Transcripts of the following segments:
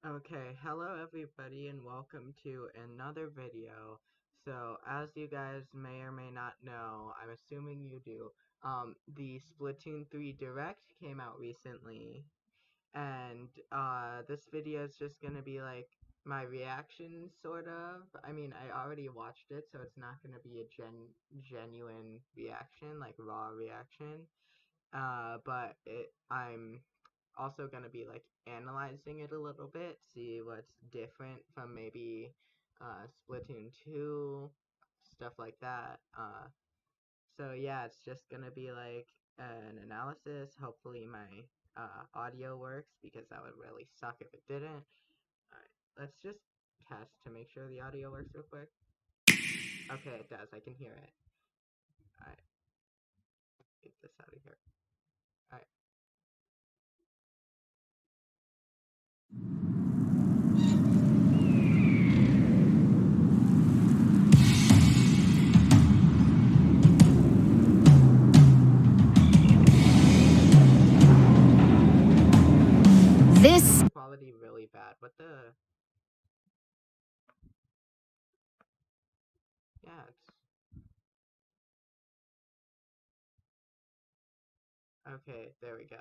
Okay, hello everybody and welcome to another video. So, as you guys may or may not know, I'm assuming you do, the Splatoon 3 Direct came out recently, and, this video is just gonna be like my reaction, sort of. I mean, I already watched it, so it's not gonna be a genuine reaction, like raw reaction, but I'm also gonna be like analyzing it a little bit, see what's different from maybe Splatoon 2, stuff like that. So yeah, it's just gonna be like an analysis. Hopefully my audio works because that would really suck if it didn't. Alright, let's just test to make sure the audio works real quick. Okay, it does. I can hear it. Alright, get this out of here. Alright. This Quality really bad. What the? Yeah, it's okay. There we go.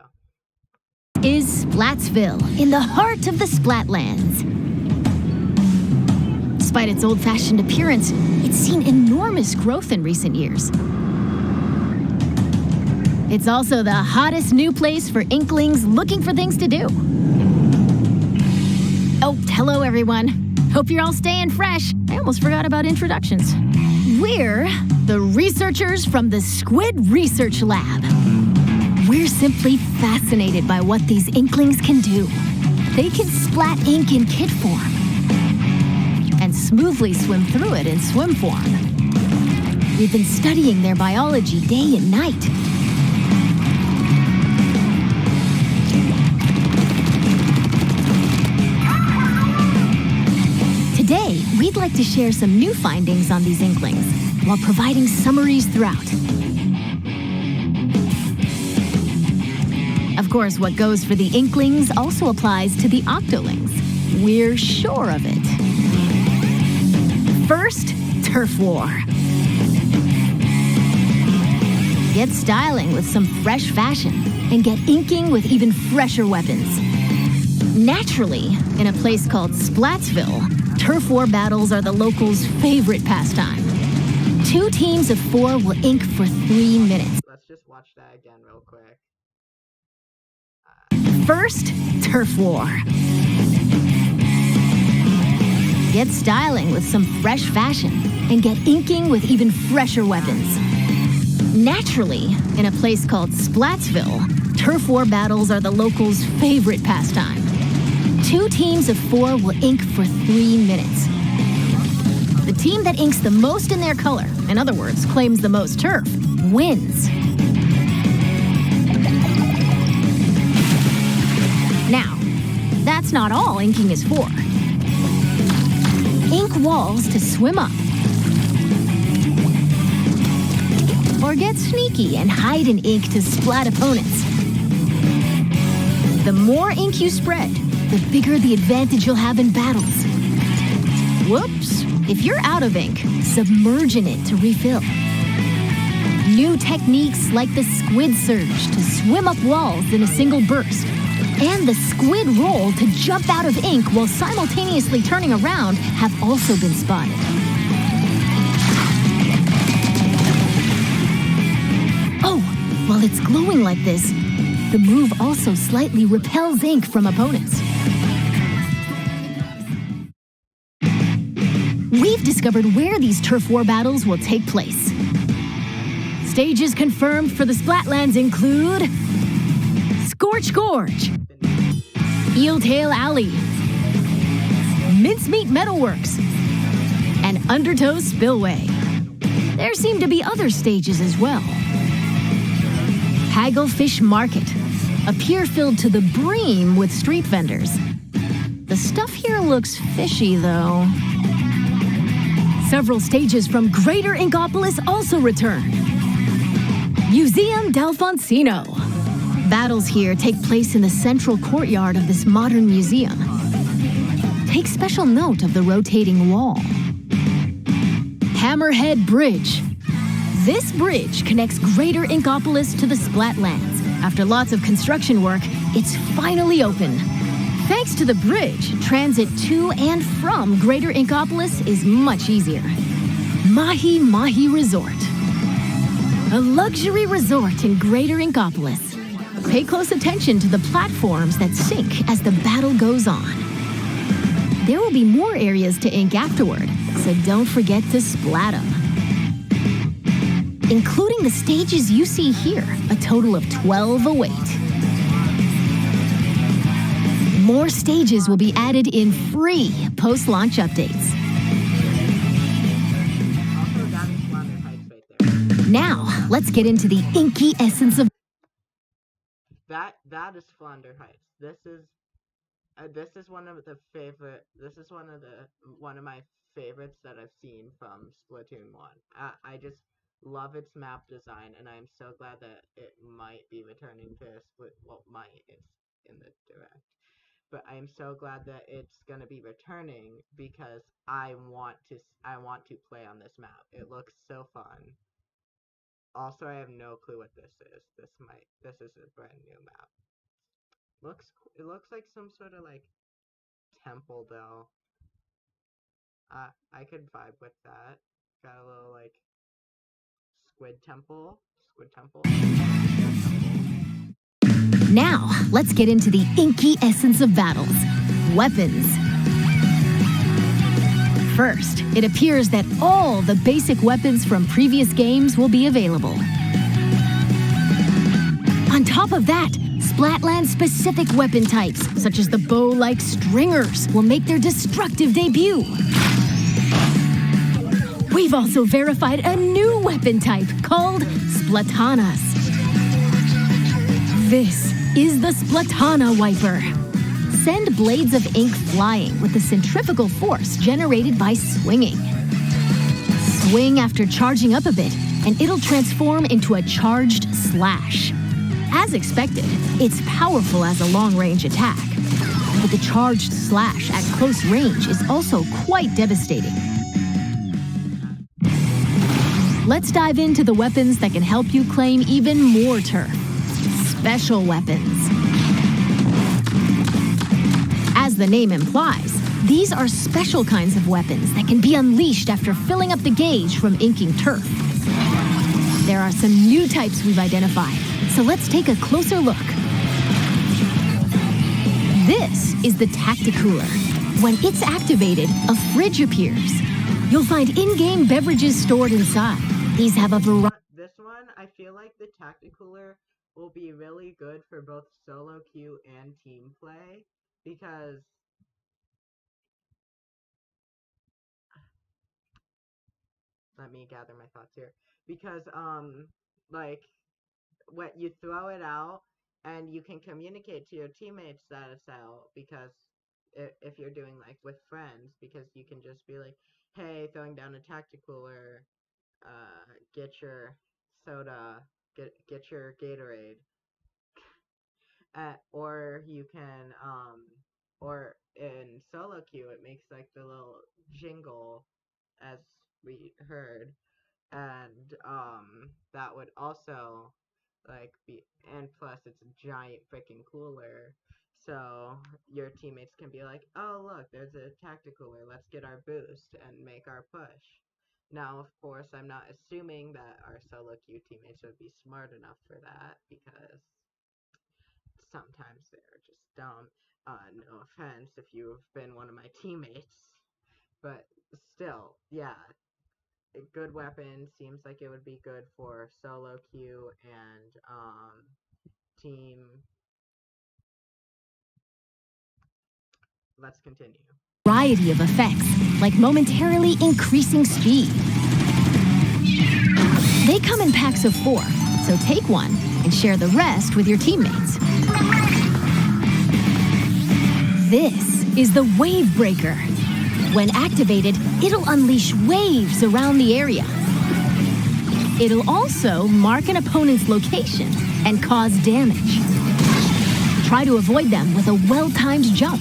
is Splatsville, in the heart of the Splatlands. Despite its old-fashioned appearance, it's seen enormous growth in recent years. It's also the hottest new place for Inklings looking for things to do. Oh, hello everyone. Hope you're all staying fresh. I almost forgot about introductions. We're the researchers from the Squid Research Lab. We're simply fascinated by what these Inklings can do. They can splat ink in kit form and smoothly swim through it in swim form. We've been studying their biology day and night. Today, we'd like to share some new findings on these Inklings while providing summaries throughout. Of course, what goes for the Inklings also applies to the Octolings. We're sure of it. First, Turf War. Get styling with some fresh fashion and get inking with even fresher weapons. Naturally, in a place called Splatsville, turf war battles are the locals' favorite pastime. 2 teams of 4 will ink for 3 minutes. Let's just watch that again real quick. First, Turf War. Get styling with some fresh fashion and get inking with even fresher weapons. Naturally, in a place called Splatsville, turf war battles are the locals' favorite pastime. 2 teams of 4 will ink for 3 minutes. The team that inks the most in their color, in other words, claims the most turf, wins. Now, that's not all inking is for. Ink walls to swim up. Or get sneaky and hide in ink to splat opponents. The more ink you spread, the bigger the advantage you'll have in battles. Whoops! If you're out of ink, submerge in it to refill. New techniques like the squid surge to swim up walls in a single burst, and the squid roll to jump out of ink while simultaneously turning around have also been spotted. Oh, while it's glowing like this, the move also slightly repels ink from opponents. We've discovered where these turf war battles will take place. Stages confirmed for the Splatlands include Scorch Gorge, Eeltail Alley, Mincemeat Metalworks, and Undertow Spillway. There seem to be other stages as well. Hagglefish Market, a pier filled to the brim with street vendors. The stuff here looks fishy, though. Several stages from Greater Inkopolis also return. Museum Delfonsino. Battles here take place in the central courtyard of this modern museum. take special note of the rotating wall. Hammerhead Bridge. This bridge connects Greater Inkopolis to the Splatlands. After lots of construction work, it's finally open. Thanks to the bridge, transit to and from Greater Inkopolis is much easier. Mahi Mahi Resort. A luxury resort in Greater Inkopolis. Pay close attention to the platforms that sink as the battle goes on. There will be more areas to ink afterward, so don't forget to splat them. Including the stages you see here, a total of 12 await. More stages will be added in free post-launch updates. Now, let's get into the inky essence of... That is Flounder Heights. This is one of my favorites that I've seen from Splatoon 1. I just love its map design, and I'm so glad that it might be returning to it's in the direct. But I'm so glad that it's gonna be returning because I want to play on this map. It looks so fun. Also, I have no clue what this is. This is a brand new map. It looks like some sort of like temple though. I could vibe with that. Got a little like squid temple. Now, let's get into the inky essence of battles. Weapons. First, it appears that all the basic weapons from previous games will be available. On top of that, Splatland-specific weapon types, such as the bow-like stringers, will make their destructive debut. We've also verified a new weapon type called Splatanas. This is the Splatana Wiper. Send blades of ink flying with the centrifugal force generated by swinging. Swing after charging up a bit, and it'll transform into a charged slash. As expected, it's powerful as a long-range attack, but the charged slash at close range is also quite devastating. Let's dive into the weapons that can help you claim even more turf. Special weapons. As the name implies, these are special kinds of weapons that can be unleashed after filling up the gauge from inking turf. There are some new types we've identified, so let's take a closer look. This is the Tacticooler. When it's activated, a fridge appears. You'll find in-game beverages stored inside. These have a variety. This one, I feel like the Tacticooler will be really good for both solo queue and team play because let me gather my thoughts here. Because like when you throw it out and you can communicate to your teammates that it's out because if you're doing like with friends because you can just be like, hey, throwing down a Tacticooler, get your soda, get your Gatorade. Or you can or in solo queue it makes like the little jingle as we heard, and that would also like be, and plus it's a giant freaking cooler, so your teammates can be like, oh look, there's a Tacticooler, let's get our boost and make our push. Now of course I'm not assuming that our solo queue teammates would be smart enough for that because sometimes they're just dumb. No offense if you've been one of my teammates, but still, yeah, a good weapon seems like it would be good for solo queue and team. Let's continue. Variety of effects, like momentarily increasing speed. They come in packs of 4, so take one and share the rest with your teammates. This is the Wave Breaker. When activated, it'll unleash waves around the area. It'll also mark an opponent's location and cause damage. Try to avoid them with a well-timed jump.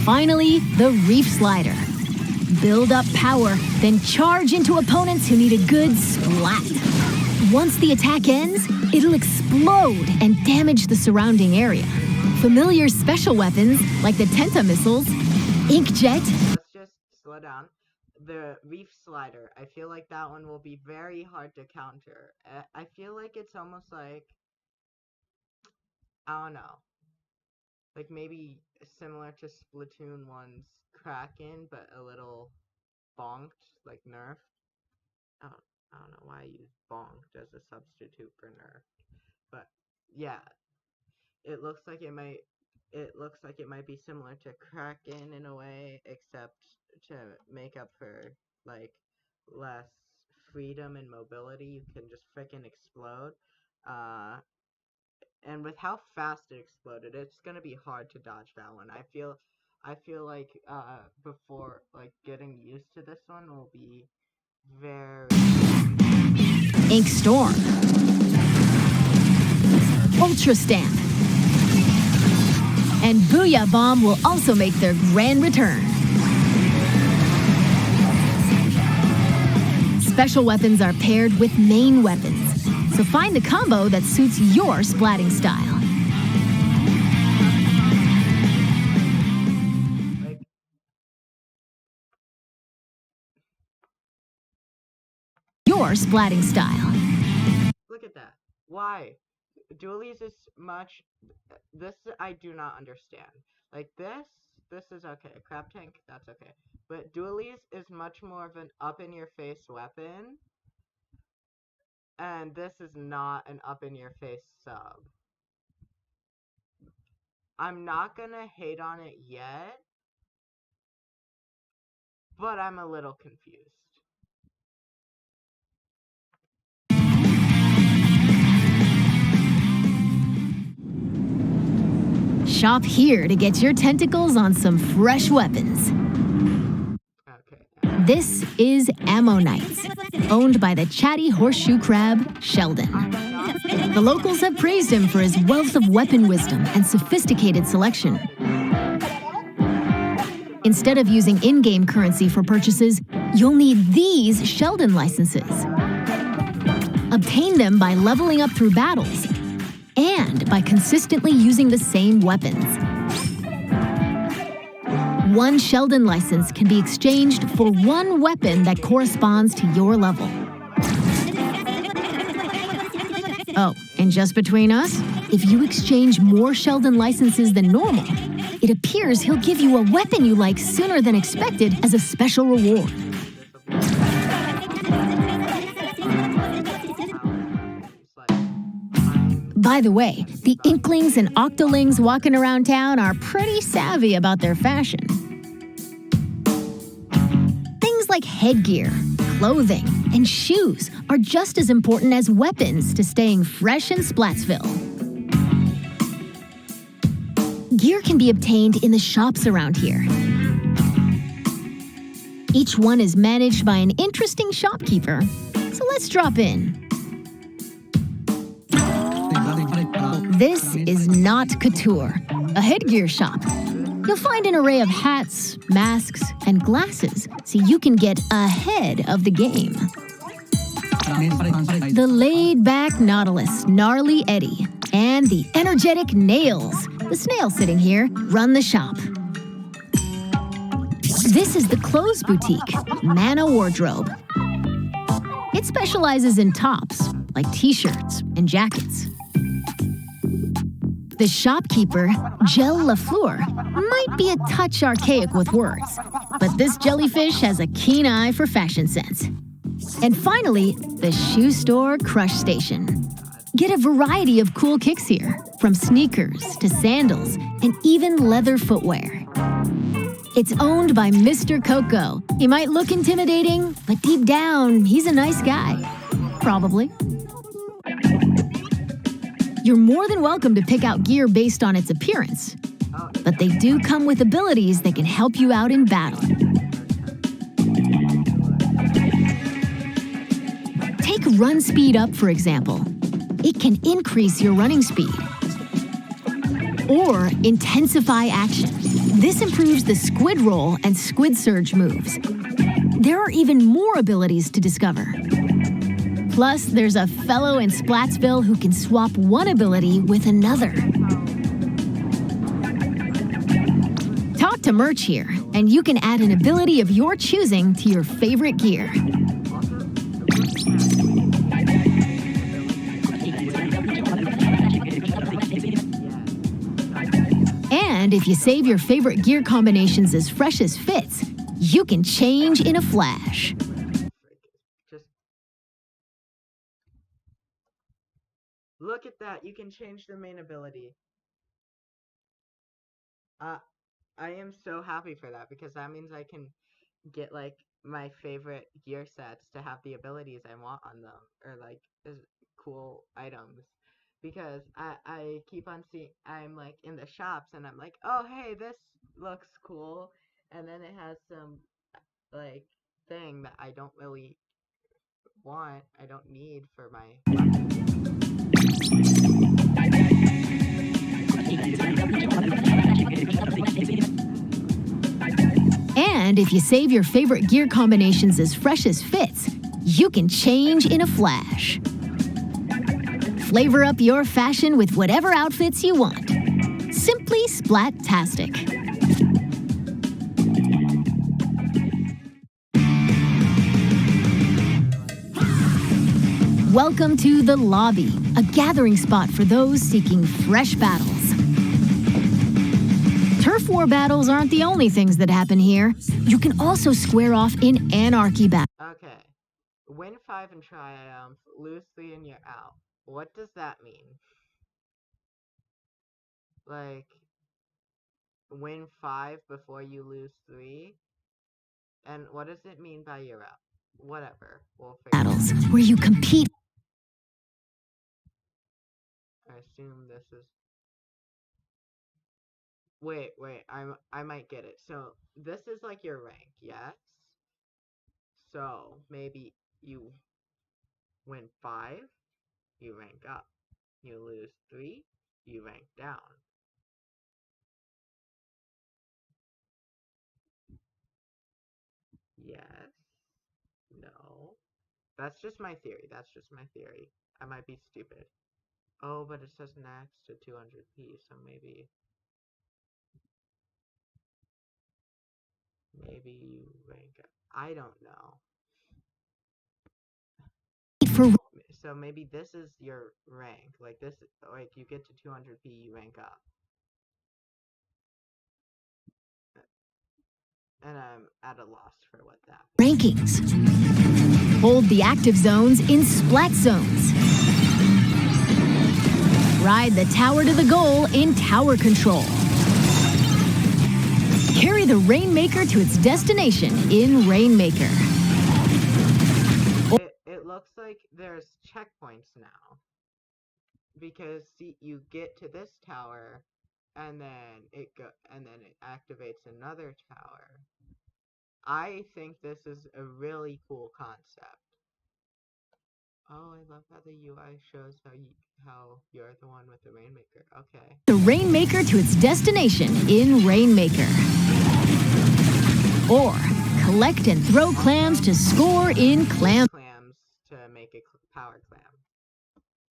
finally, the Reef Slider. Build up power, then charge into opponents who need a good splat. Once the attack ends, it'll explode and damage the surrounding area. Familiar special weapons, like the Tenta missiles, Inkjet... Let's just slow down. The Reef Slider, I feel like that one will be very hard to counter. I feel like it's almost like... I don't know. Like maybe similar to Splatoon 1's Kraken, but a little bonked, like nerfed. I don't know why I use bonked as a substitute for nerfed. But yeah, it looks like it might be similar to Kraken in a way, except to make up for like less freedom and mobility. You can just frickin' explode. And with how fast it exploded, it's gonna be hard to dodge that one. I feel like before like getting used to this one will be very... Ink Storm, Ultra Stamp, and Booyah Bomb will also make their grand return. Special weapons are paired with main weapons, so find the combo that suits your splatting style. Your splatting style. Look at that. Why? Dualies is much... This I do not understand. Like this is okay. Crab Tank, that's okay. But Dualies is much more of an up-in-your-face weapon. And this is not an up-in-your-face sub. I'm not gonna hate on it yet, but I'm a little confused. Shop here to get your tentacles on some fresh weapons. Okay. This is Ammo Knights, owned by the chatty horseshoe crab, Sheldon. The locals have praised him for his wealth of weapon wisdom and sophisticated selection. Instead of using in-game currency for purchases, you'll need these Sheldon licenses. Obtain them by leveling up through battles and by consistently using the same weapons. One Sheldon license can be exchanged for one weapon that corresponds to your level. Oh, and just between us, if you exchange more Sheldon licenses than normal, it appears he'll give you a weapon you like sooner than expected as a special reward. By the way, the Inklings and Octolings walking around town are pretty savvy about their fashion. Things like headgear, clothing, and shoes are just as important as weapons to staying fresh in Splatsville. Gear can be obtained in the shops around here. Each one is managed by an interesting shopkeeper, so let's drop in. This is not Couture, a headgear shop. You'll find an array of hats, masks, and glasses so you can get ahead of the game. The laid-back Nautilus, Gnarly Eddie, and the energetic Nails, the snail sitting here, run the shop. This is the clothes boutique, Mana Wardrobe. It specializes in tops, like t-shirts and jackets. The shopkeeper, Gel Lafleur, might be a touch archaic with words, but this jellyfish has a keen eye for fashion sense. And finally, the shoe store Crush Station. Get a variety of cool kicks here, from sneakers to sandals and even leather footwear. It's owned by Mr. Coco. He might look intimidating, but deep down, he's a nice guy. Probably. You're more than welcome to pick out gear based on its appearance, but they do come with abilities that can help you out in battle. Take Run Speed Up, for example. It can increase your running speed or intensify action. This improves the squid roll and squid surge moves. There are even more abilities to discover. Plus, there's a fellow in Splatsville who can swap one ability with another. Talk to Merch here, and you can add an ability of your choosing to your favorite gear. And if you save your favorite gear combinations as fresh as fits, you can change in a flash. Just look at that. You can change the main ability. I am so happy for that because that means I can get like my favorite gear sets to have the abilities I want on them, or like cool items. Because I keep on seeing, I'm like in the shops and I'm like, oh hey, this looks cool, and then it has some like thing that I don't really want, I don't need for my And if you save your favorite gear combinations as fresh as fits, you can change in a flash. Flavor up your fashion with whatever outfits you want. Simply splat-tastic. Welcome to the lobby, a gathering spot for those seeking fresh battles. Turf war battles aren't the only things that happen here. You can also square off in anarchy battles. Okay. Win 5 in triumph, lose 3 and you're out. What does that mean? Like, win 5 before you lose 3? And what does it mean by you're out? Whatever. We'll figure Battles where you compete. I assume this is... Wait, I might get it. So, this is like your rank, yes? So, maybe you win 5, you rank up. You lose 3, you rank down. Yes. No. That's just my theory. That's just my theory. I might be stupid. Oh, but it says next to 200p, so maybe you rank up. I don't know. So maybe this is your rank. Like this, like you get to 200p, you rank up. And I'm at a loss for what that means. Rankings. Hold the active zones in splat zones. Ride the tower to the goal in tower control. Carry the Rainmaker to its destination in Rainmaker. It looks like there's checkpoints now. Because see, you get to this tower, and then it activates another tower. I think this is a really cool concept. Oh, I love how the UI shows how you're the one with the Rainmaker. Okay. The Rainmaker to its destination in Rainmaker. Or collect and throw clams to score in clam. Clams to make a power clam.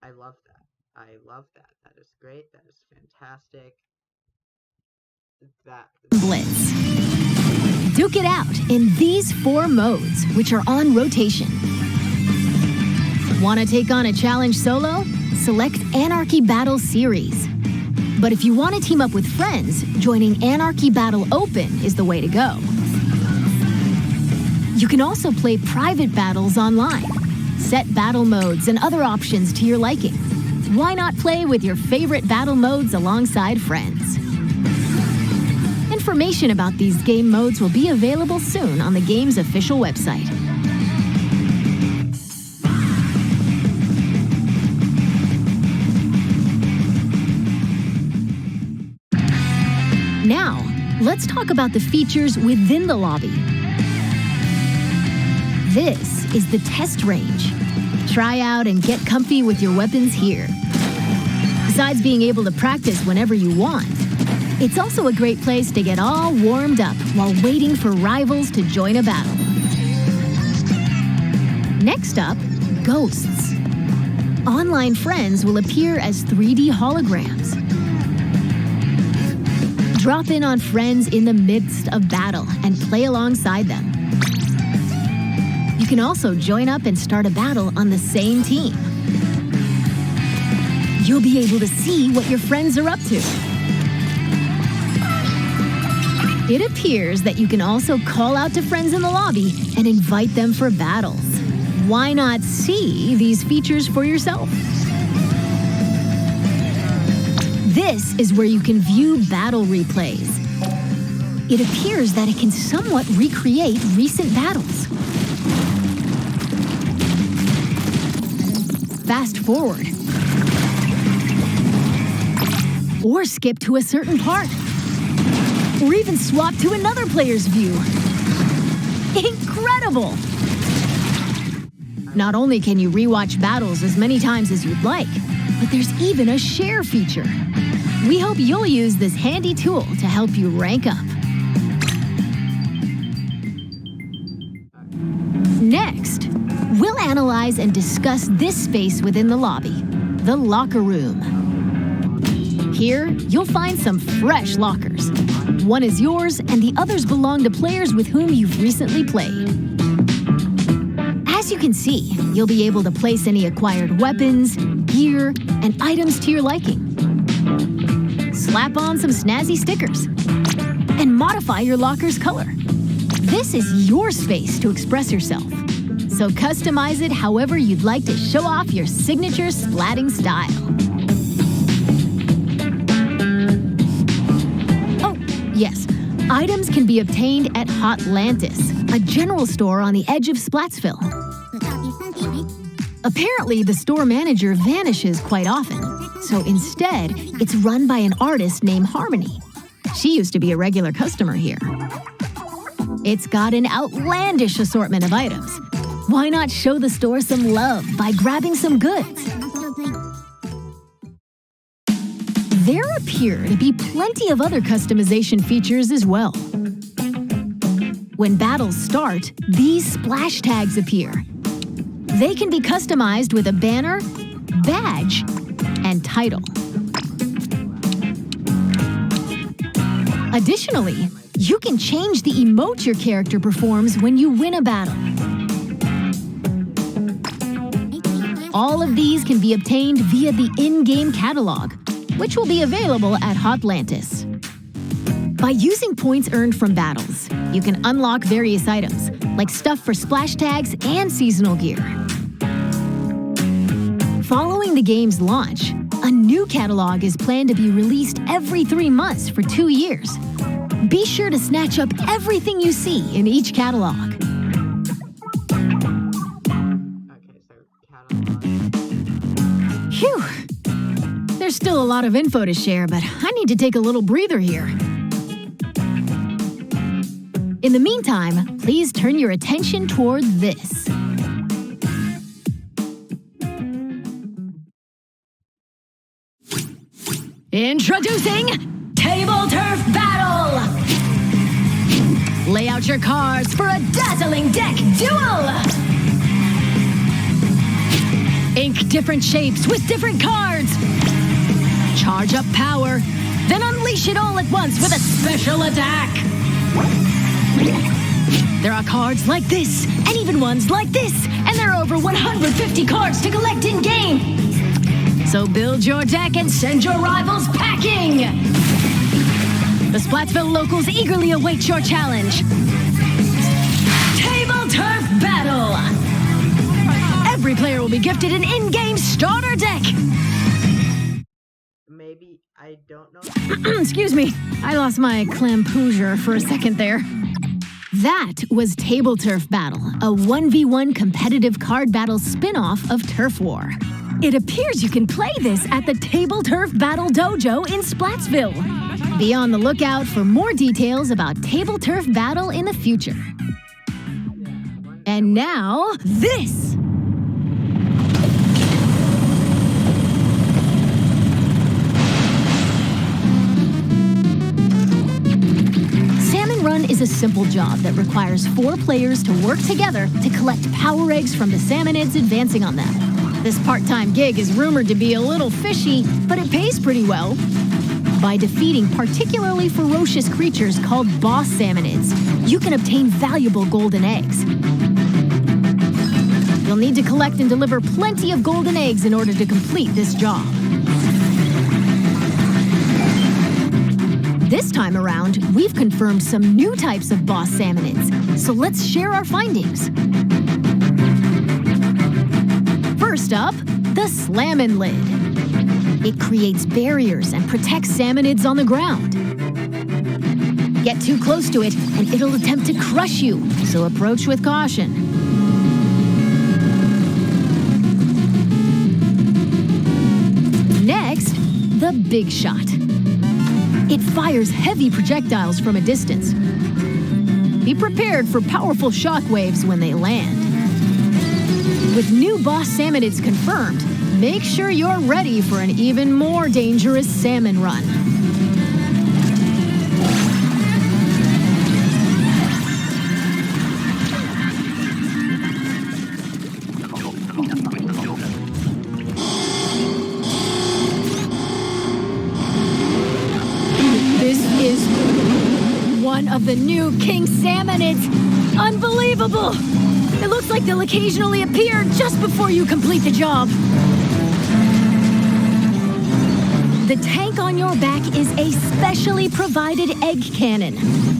I love that. I love that. That is great. That is fantastic. Blitz. Duke it out in these 4 modes, which are on rotation. Want to take on a challenge solo? Select Anarchy Battle Series. But if you want to team up with friends, joining Anarchy Battle Open is the way to go. You can also play private battles online. Set battle modes and other options to your liking. Why not play with your favorite battle modes alongside friends? Information about these game modes will be available soon on the game's official website. Now, let's talk about the features within the lobby. This is the test range. Try out and get comfy with your weapons here. Besides being able to practice whenever you want, It's also a great place to get all warmed up while waiting for rivals to join a battle. Next up, ghosts. Online friends will appear as 3D holograms. Drop in on friends in the midst of battle and play alongside them. You can also join up and start a battle on the same team. You'll be able to see what your friends are up to. It appears that you can also call out to friends in the lobby and invite them for battles. Why not see these features for yourself? This is where you can view battle replays. It appears that it can somewhat recreate recent battles. Fast forward. Or skip to a certain part. Or even swap to another player's view. Incredible! Not only can you rewatch battles as many times as you'd like, but there's even a share feature. We hope you'll use this handy tool to help you rank up. Next, we'll analyze and discuss this space within the lobby, the locker room. Here, you'll find some fresh lockers. One is yours, and the others belong to players with whom you've recently played. As you can see, you'll be able to place any acquired weapons, gear, and items to your liking. Slap on some snazzy stickers, and modify your locker's color. This is your space to express yourself, so customize it however you'd like to show off your signature splatting style. Oh, yes, items can be obtained at Hotlantis, a general store on the edge of Splatsville. Apparently, the store manager vanishes quite often, so instead, it's run by an artist named Harmony. She used to be a regular customer here. It's got an outlandish assortment of items. Why not show the store some love by grabbing some goods? There appear to be plenty of other customization features as well. When battles start, these splash tags appear. They can be customized with a banner, badge, and title. Additionally, you can change the emote your character performs when you win a battle. All of these can be obtained via the in-game catalog, which will be available at Hotlantis. By using points earned from battles, you can unlock various items, like stuff for splash tags and seasonal gear. Following the game's launch, a new catalog is planned to be released every 3 months for 2 years. Be sure to snatch up everything you see in each catalog. Okay, so catalog. Phew! There's still a lot of info to share, but I need to take a little breather here. In the meantime, please turn your attention toward this. Introducing Table Turf Battle! Lay out your cards for a dazzling deck duel! Ink different shapes with different cards! Charge up power, then unleash it all at once with a special attack! There are cards like this, and even ones like this, and there are over 150 cards to collect in-game! So build your deck and send your rivals packing! The Splatsville locals eagerly await your challenge. Table Turf Battle! Every player will be gifted an in-game starter deck! Maybe, I don't know. Excuse me, I lost my clampoosier for a second there. That was Table Turf Battle, a 1v1 competitive card battle spin-off of Turf War. It appears you can play this at the Table Turf Battle Dojo in Splatsville. Be on the lookout for more details about Table Turf Battle in the future. And now, this! is a simple job that requires 4 players to work together to collect power eggs from the salmonids advancing on them. This part-time gig is rumored to be a little fishy, but it pays pretty well. By defeating particularly ferocious creatures called boss salmonids, you can obtain valuable golden eggs. You'll need to collect and deliver plenty of golden eggs in order to complete this job. This time around, we've confirmed some new types of boss salmonids, so let's share our findings. First up, the Slammin' Lid. It creates barriers and protects salmonids on the ground. Get too close to it, and it'll attempt to crush you, so approach with caution. Next, the Big Shot. It fires heavy projectiles from a distance. Be prepared for powerful shockwaves when they land. With new boss salmonids confirmed, make sure you're ready for an even more dangerous salmon run. This is one of the new king salmonids. Unbelievable! It looks like they'll occasionally appear just before you complete the job. The tank on your back is a specially provided egg cannon,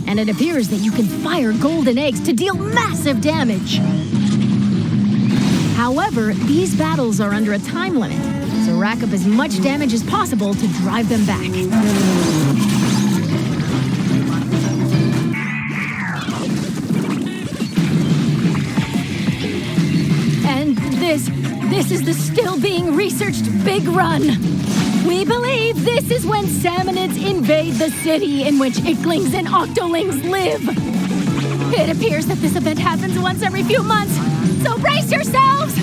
and it appears that you can fire golden eggs to deal massive damage. However, these battles are under a time limit, so rack up as much damage as possible to drive them back. This is the still being researched Big Run. We believe this is when salmonids invade the city in which icklings and octolings live. It appears that this event happens once every few months, so brace yourselves!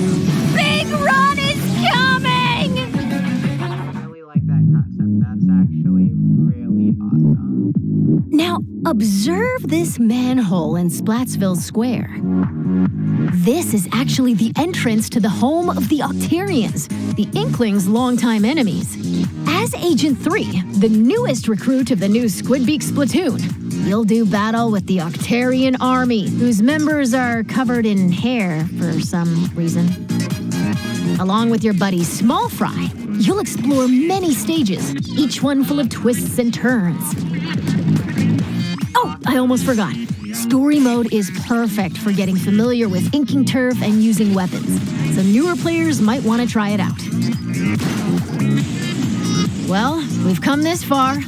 Big Run is coming! I really like that concept. That's actually really awesome. Now, observe this manhole in Splatsville Square. This is actually the entrance to the home of the Octarians, the Inklings' longtime enemies. As Agent 3, the newest recruit of the new Squidbeak Splatoon, you'll do battle with the Octarian army, whose members are covered in hair for some reason. Along with your buddy Small Fry, you'll explore many stages, each one full of twists and turns. Oh, I almost forgot. Story mode is perfect for getting familiar with inking turf and using weapons, so newer players might want to try it out. Well, we've come this far.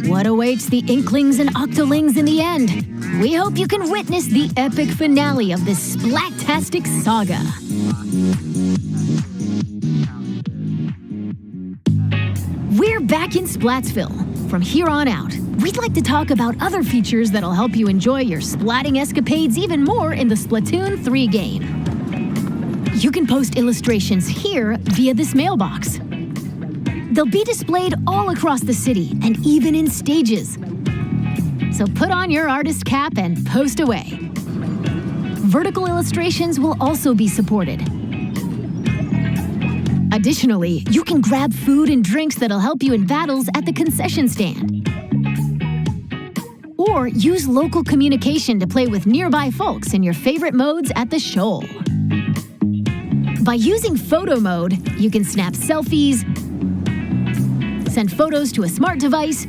What awaits the Inklings and Octolings in the end? We hope you can witness the epic finale of this Splat-tastic saga. We're back in Splatsville. From here on out, we'd like to talk about other features that'll help you enjoy your splatting escapades even more in the Splatoon 3 game. You can post illustrations here via this mailbox. They'll be displayed all across the city and even in stages. So put on your artist cap and post away. Vertical illustrations will also be supported. Additionally, you can grab food and drinks that'll help you in battles at the concession stand. Or use local communication to play with nearby folks in your favorite modes at the shoal. By using photo mode, you can snap selfies, send photos to a smart device,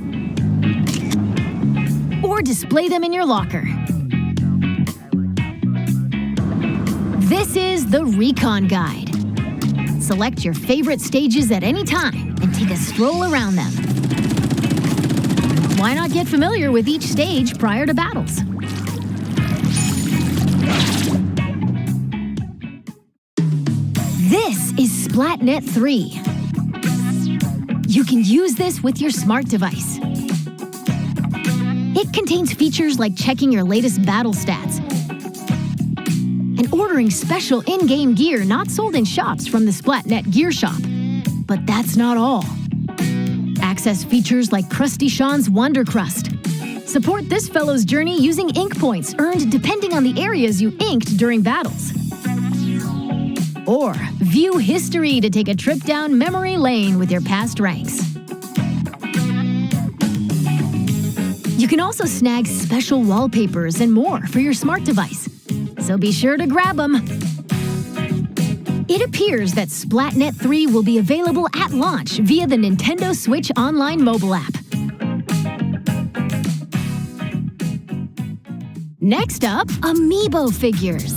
or display them in your locker. This is the Recon Guide. Select your favorite stages at any time and take a stroll around them. Why not get familiar with each stage prior to battles? This is SplatNet 3. You can use this with your smart device. It contains features like checking your latest battle stats and ordering special in-game gear not sold in shops from the SplatNet Gear Shop. But that's not all. Access features like Krusty Sean's Wonder Crust, Support this fellow's journey using ink points earned depending on the areas you inked during battles. Or view history to take a trip down memory lane with your past ranks. You can also snag special wallpapers and more for your smart device, so be sure to grab them. It appears that Splatnet 3 will be available at launch via the Nintendo Switch Online mobile app. Next up, Amiibo figures.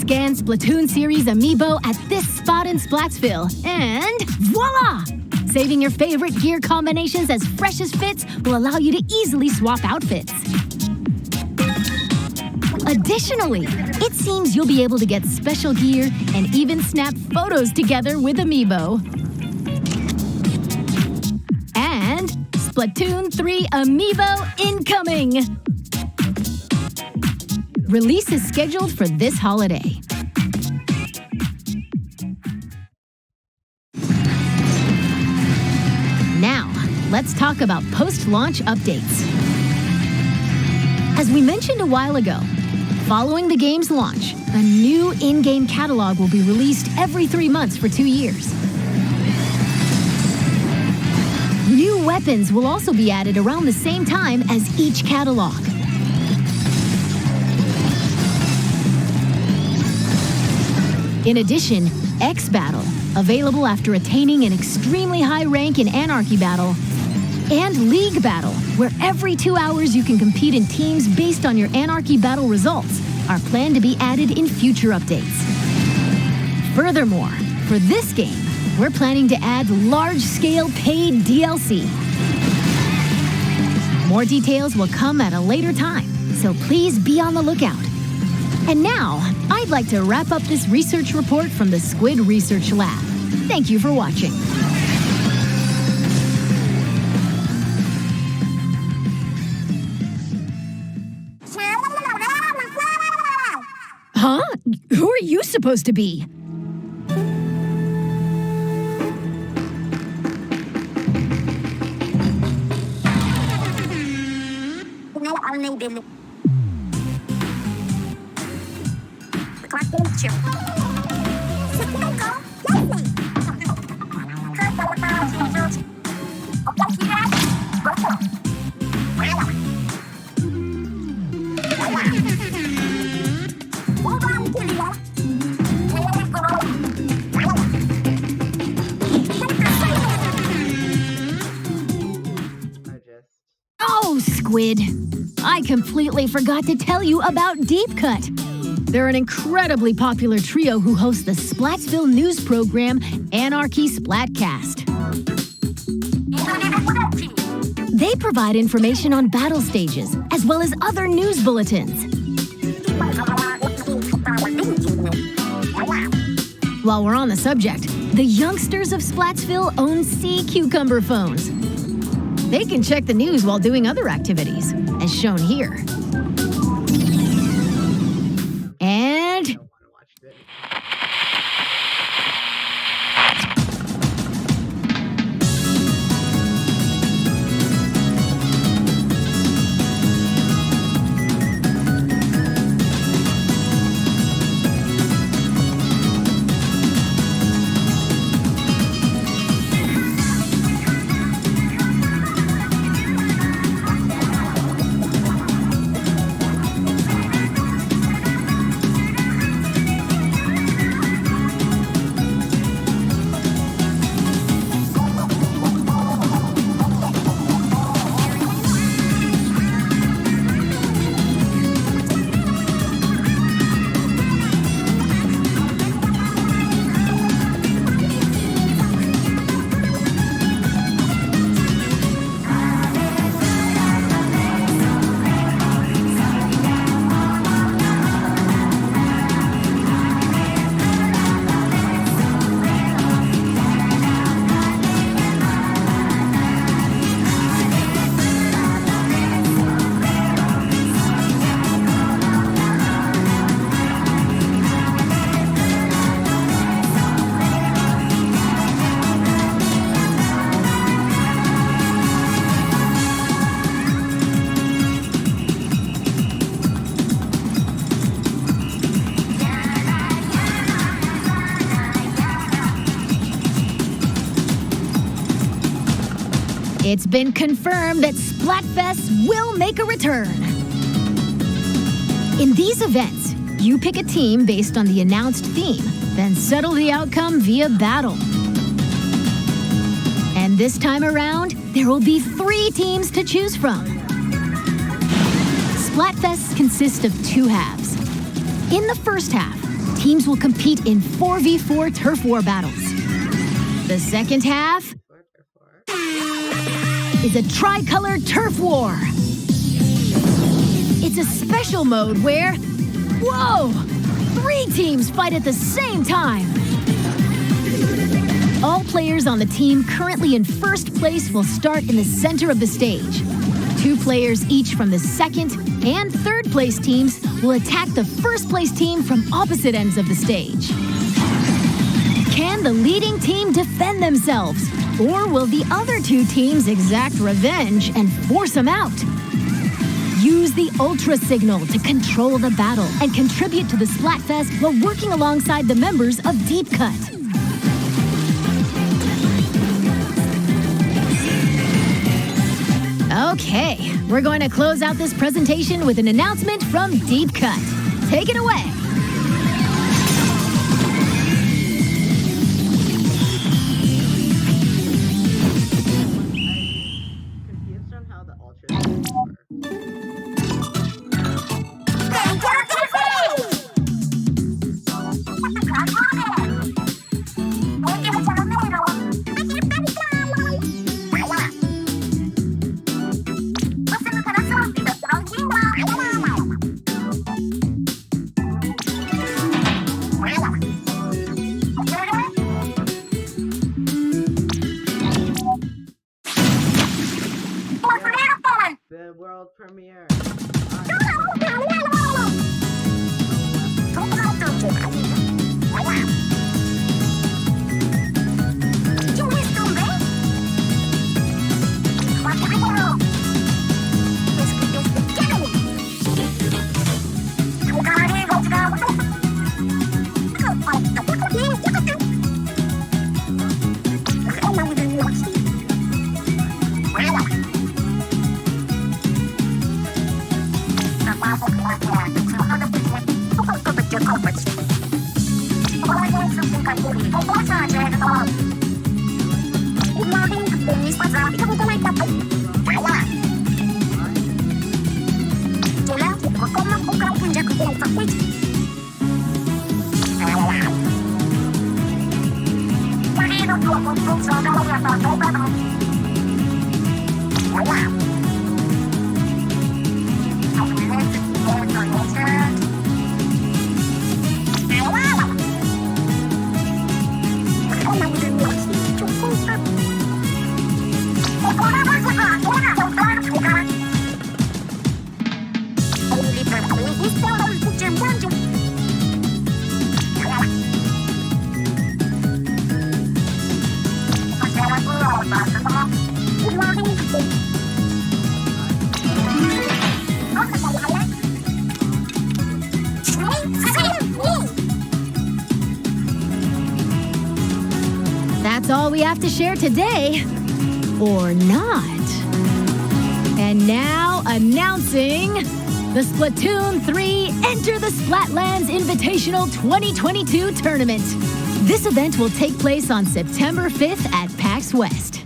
Scan Splatoon series Amiibo at this spot in Splatsville, and voila! Saving your favorite gear combinations as fresh as fits will allow you to easily swap outfits. Additionally, it seems you'll be able to get special gear and even snap photos together with Amiibo. And Splatoon 3 Amiibo incoming! Release is scheduled for this holiday. Now, let's talk about post-launch updates. As we mentioned a while ago, following the game's launch, a new in-game catalog will be released every 3 months for 2 years. New weapons will also be added around the same time as each catalog. In addition, X Battle, available after attaining an extremely high rank in Anarchy Battle, and League Battle, where every 2 hours you can compete in teams based on your Anarchy Battle results, are planned to be added in future updates. Furthermore, for this game, we're planning to add large-scale paid DLC. More details will come at a later time, so please be on the lookout. And now, I'd like to wrap up this research report from the Squid Research Lab. Thank you for watching. Huh? Who are you supposed to be? Oh, Squid! I completely forgot to tell you about Deep Cut. They're an incredibly popular trio who host the Splatsville news program Anarchy Splatcast. They provide information on battle stages, as well as other news bulletins. While we're on the subject, the youngsters of Splatsville own Sea Cucumber phones. They can check the news while doing other activities, as shown here. And It's been confirmed that Splatfest will make a return. In these events, you pick a team based on the announced theme, then settle the outcome via battle. And this time around, there will be 3 teams to choose from. Splatfests consist of 2 halves. In the first half, teams will compete in 4v4 turf war battles. The second half is a tricolored turf war. It's a special mode where, whoa, 3 teams fight at the same time. All players on the team currently in first place will start in the center of the stage. 2 players each from the second and third place teams will attack the first place team from opposite ends of the stage. Can the leading team defend themselves? Or will the other 2 teams exact revenge and force them out? Use the Ultra Signal to control the battle and contribute to the Splatfest while working alongside the members of Deep Cut. Okay, we're going to close out this presentation with an announcement from Deep Cut. Take it away. Confused on how the ultras work. The world premiere. That's all we have to share today. Or not. And now, announcing the Splatoon 3 Enter the Splatlands Invitational 2022 Tournament. This event will take place on September 5th at PAX West.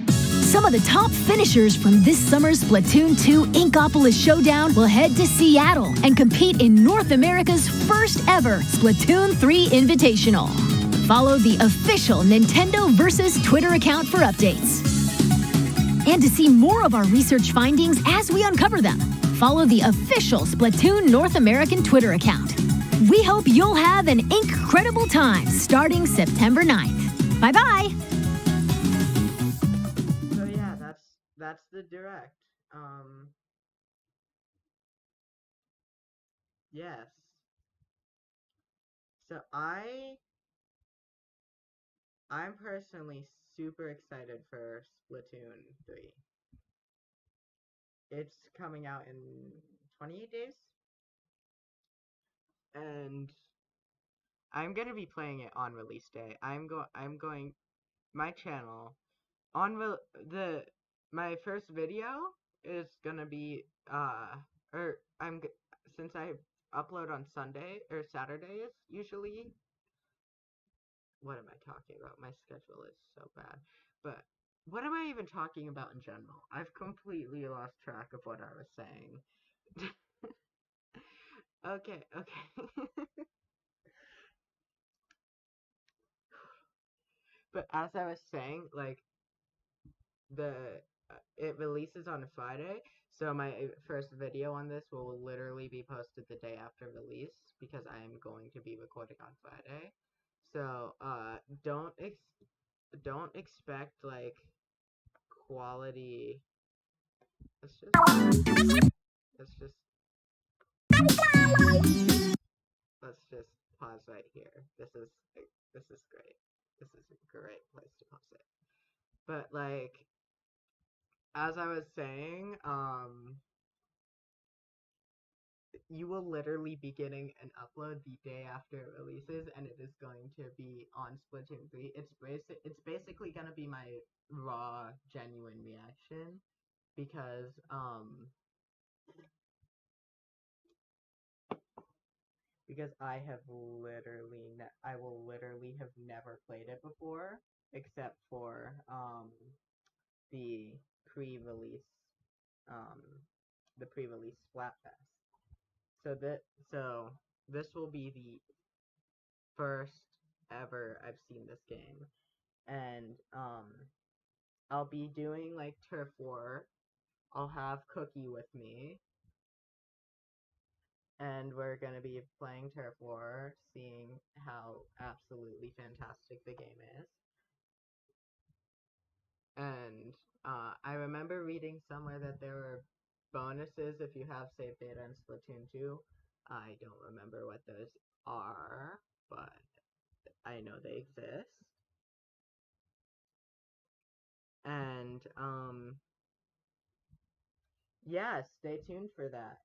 Some of the top finishers from this summer's Splatoon 2 Inkopolis Showdown will head to Seattle and compete in North America's first ever Splatoon 3 Invitational. Follow the official Nintendo Versus Twitter account for updates. And to see more of our research findings as we uncover them, follow the official Splatoon North American Twitter account. We hope you'll have an incredible time starting September 9th. Bye-bye! So yeah, that's the direct. Yes. So I'm personally super excited for Splatoon 3. It's coming out in 28 days, and I'm gonna be playing it on release day. I'm going my channel on the my first video is gonna be or since I upload on Sunday or Saturdays usually. What am I talking about? My schedule is so bad. But what am I even talking about in general? I've completely lost track of what I was saying. Okay, okay. But as I was saying, like the it releases on a Friday, so my first video on this will literally be posted the day after release because I am going to be recording on Friday. So don't expect like quality. Let's just let's just pause right here. This is great. This is a great place to pause it. But like as I was saying, you will literally be getting an upload the day after it releases, and it is going to be on Splatoon 3. It's basically gonna be my raw, genuine reaction because I will literally have never played it before except for the pre-release um the pre-release Splatfest. So that so this will be the first ever I've seen this game, and I'll be doing like turf war. I'll have Cookie with me, and we're gonna be playing turf war, seeing how absolutely fantastic the game is. And I remember reading somewhere that there were bonuses if you have save data in Splatoon 2. I don't remember what those are, but I know they exist. And yeah, stay tuned for that.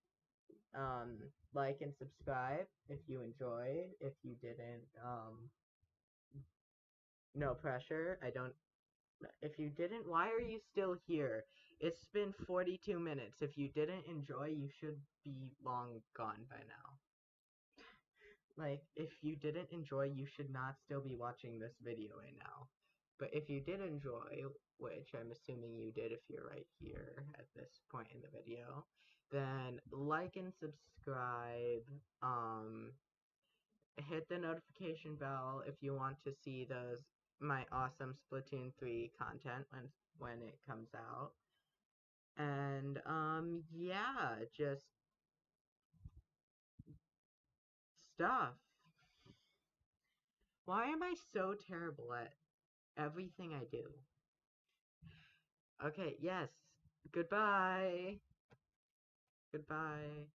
Like and subscribe if you enjoyed. If you didn't, no pressure. I don't. If you didn't, why are you still here? It's been 42 minutes. If you didn't enjoy, you should be long gone by now. Like, if you didn't enjoy, you should not still be watching this video right now. But if you did enjoy, which I'm assuming you did if you're right here at this point in the video, then like and subscribe. Hit the notification bell if you want to see those my awesome Splatoon 3 content when it comes out. And yeah, just stuff. Why am I so terrible at everything I do? Okay, yes. Goodbye. Goodbye.